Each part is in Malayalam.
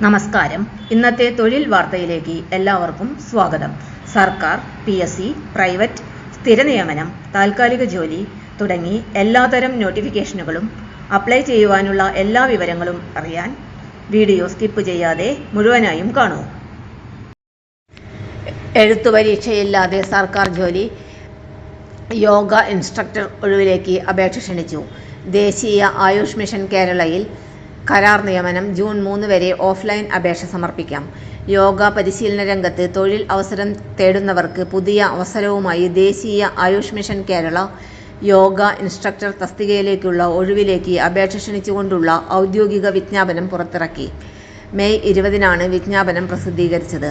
നമസ്കാരം. ഇന്നത്തെ തൊഴിൽ വാർത്തയിലേക്ക് എല്ലാവർക്കും സ്വാഗതം. സർക്കാർ, PSC, പ്രൈവറ്റ്, സ്ഥിര നിയമനം, താൽക്കാലിക ജോലി തുടങ്ങി എല്ലാതരം നോട്ടിഫിക്കേഷനുകളും അപ്ലൈ ചെയ്യുവാനുള്ള എല്ലാ വിവരങ്ങളും അറിയാൻ വീഡിയോ സ്കിപ്പ് ചെയ്യാതെ മുഴുവനായും കാണൂ. എഴുത്തുപരീക്ഷയില്ലാതെ സർക്കാർ ജോലി, യോഗ ഇൻസ്ട്രക്ടർ ഒഴിവിലേക്ക് അപേക്ഷ ക്ഷണിച്ചു. ദേശീയ ആയുഷ് മിഷൻ കേരളയിൽ കരാർ നിയമനം ജൂൺ 3 വരെ ഓഫ്ലൈൻ അപേക്ഷ സമർപ്പിക്കാം. യോഗ പരിശീലന രംഗത്ത് തൊഴിൽ അവസരം തേടുന്നവർക്ക് പുതിയ അവസരവുമായി ദേശീയ ആയുഷ് മിഷൻ കേരള യോഗ ഇൻസ്ട്രക്ടർ തസ്തികയിലേക്കുള്ള ഒഴിവിലേക്ക് അപേക്ഷ ക്ഷണിച്ചുകൊണ്ടുള്ള ഔദ്യോഗിക വിജ്ഞാപനം പുറത്തിറക്കി. മെയ് 20-നാണ് വിജ്ഞാപനം പ്രസിദ്ധീകരിച്ചത്.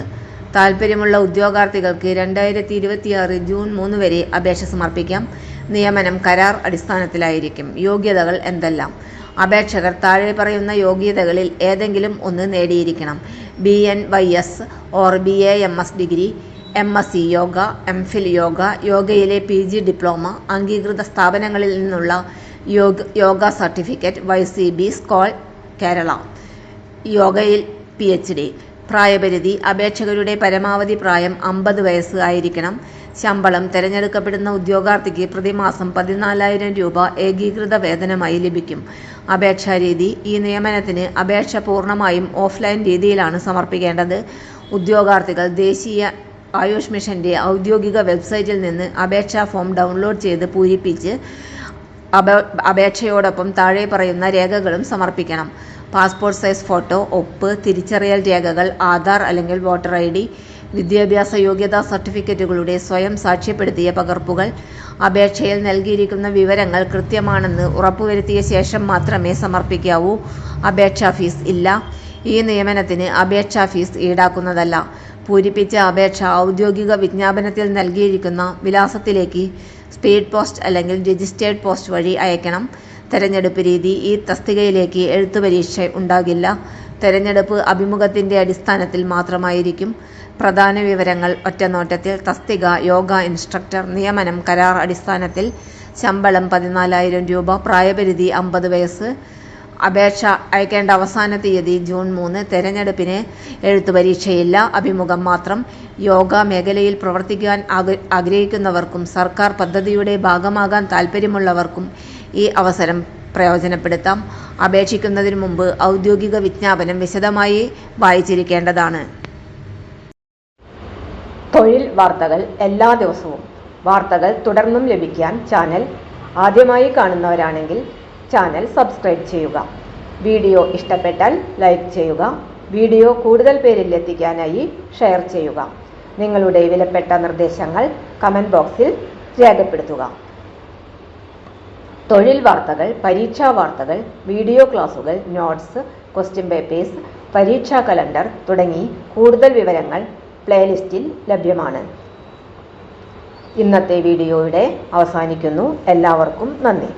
താൽപ്പര്യമുള്ള ഉദ്യോഗാർത്ഥികൾക്ക് 2026 ജൂൺ 3 വരെ അപേക്ഷ സമർപ്പിക്കാം. നിയമനം കരാർ അടിസ്ഥാനത്തിലായിരിക്കും. യോഗ്യതകൾ എന്തെല്ലാം? അപേക്ഷകർ താഴെ പറയുന്ന യോഗ്യതകളിൽ ഏതെങ്കിലും ഒന്ന് നേടിയിരിക്കണം. BNYS or BAMS degree, MSc yoga, MPhil yoga, യോഗയിലെ PG ഡിപ്ലോമ, അംഗീകൃത സ്ഥാപനങ്ങളിൽ നിന്നുള്ള yoga certificate, YCB SCOLE Kerala, യോഗയിൽ PhD. പ്രായപരിധി: അപേക്ഷകരുടെ പരമാവധി പ്രായം 50 വയസ്സ് ആയിരിക്കണം. ശമ്പളം: തിരഞ്ഞെടുക്കപ്പെടുന്ന ഉദ്യോഗാർത്ഥിക്ക് പ്രതിമാസം 14,000 രൂപ ഏകീകൃത വേതനമായി ലഭിക്കും. അപേക്ഷാരീതി: ഈ നിയമനത്തിന് അപേക്ഷ പൂർണ്ണമായും ഓഫ്ലൈൻ രീതിയിലാണ് സമർപ്പിക്കേണ്ടത്. ഉദ്യോഗാർത്ഥികൾ ദേശീയ ആയുഷ് മിഷന്റെ ഔദ്യോഗിക വെബ്സൈറ്റിൽ നിന്ന് അപേക്ഷാ ഫോം ഡൗൺലോഡ് ചെയ്ത് പൂരിപ്പിച്ച് അപേക്ഷയോടൊപ്പം താഴെ പറയുന്ന രേഖകളും സമർപ്പിക്കണം. പാസ്പോർട്ട് സൈസ് ഫോട്ടോ, ഒപ്പ്, തിരിച്ചറിയൽ രേഖകൾ, ആധാർ അല്ലെങ്കിൽ വോട്ടർ ID, വിദ്യാഭ്യാസ യോഗ്യതാ സർട്ടിഫിക്കറ്റുകളുടെ സ്വയം സാക്ഷ്യപ്പെടുത്തിയ പകർപ്പുകൾ. അപേക്ഷയിൽ നൽകിയിരിക്കുന്ന വിവരങ്ങൾ കൃത്യമാണെന്ന് ഉറപ്പുവരുത്തിയ ശേഷം മാത്രമേ സമർപ്പിക്കാവൂ. അപേക്ഷാ ഫീസ് ഇല്ല. ഈ നിയമനത്തിന് അപേക്ഷാ ഫീസ് ഈടാക്കുന്നതല്ല. പൂരിപ്പിച്ച അപേക്ഷ ഔദ്യോഗിക വിജ്ഞാപനത്തിൽ നൽകിയിരിക്കുന്ന വിലാസത്തിലേക്ക് സ്പീഡ് പോസ്റ്റ് അല്ലെങ്കിൽ രജിസ്റ്റേർഡ് പോസ്റ്റ് വഴി അയക്കണം. തെരഞ്ഞെടുപ്പ് രീതി: ഈ തസ്തികയിലേക്ക് എഴുത്തുപരീക്ഷ ഉണ്ടാകില്ല. തെരഞ്ഞെടുപ്പ് അഭിമുഖത്തിന്റെ അടിസ്ഥാനത്തിൽ മാത്രമായിരിക്കും. പ്രധാന വിവരങ്ങൾ ഒറ്റനോട്ടത്തിൽ: തസ്തിക യോഗ ഇൻസ്ട്രക്ടർ, നിയമനം കരാർ അടിസ്ഥാനത്തിൽ, ശമ്പളം 14,000 രൂപ, പ്രായപരിധി 50 വയസ്സ്. അപേക്ഷ അയക്കേണ്ട അവസാന തീയതി ജൂൺ 3. തെരഞ്ഞെടുപ്പിന് എഴുത്തുപരീക്ഷയില്ല, അഭിമുഖം മാത്രം. യോഗ മേഖലയിൽ പ്രവർത്തിക്കാൻ ആഗ്രഹിക്കുന്നവർക്കും സർക്കാർ പദ്ധതിയുടെ ഭാഗമാകാൻ താൽപ്പര്യമുള്ളവർക്കും ഈ അവസരം പ്രയോജനപ്പെടുത്താം. അപേക്ഷിക്കുന്നതിന് മുമ്പ് ഔദ്യോഗിക വിജ്ഞാപനം വിശദമായി വായിച്ചിരിക്കേണ്ടതാണ്. തൊഴിൽ വാർത്തകൾ എല്ലാ ദിവസവും. വാർത്തകൾ തുടർന്നും ലഭിക്കാൻ ചാനൽ ആദ്യമായി കാണുന്നവരാണെങ്കിൽ ചാനൽ സബ്സ്ക്രൈബ് ചെയ്യുക. വീഡിയോ ഇഷ്ടപ്പെട്ടാൽ ലൈക്ക് ചെയ്യുക. വീഡിയോ കൂടുതൽ പേരിൽ എത്തിക്കാനായി ഷെയർ ചെയ്യുക. നിങ്ങളുടെ വിലപ്പെട്ട നിർദ്ദേശങ്ങൾ കമന്റ് ബോക്സിൽ രേഖപ്പെടുത്തുക. തൊഴിൽ വാർത്തകൾ, പരീക്ഷാ വാർത്തകൾ, വീഡിയോ ക്ലാസുകൾ, നോട്ട്സ്, ക്വസ്റ്റ്യൻ പേപ്പേഴ്സ്, പരീക്ഷാ കലണ്ടർ തുടങ്ങി കൂടുതൽ വിവരങ്ങൾ പ്ലേലിസ്റ്റിൽ ലഭ്യമാണ്. ഇന്നത്തെ വീഡിയോയുടെ അവസാനിക്കുന്നു. എല്ലാവർക്കും നന്ദി.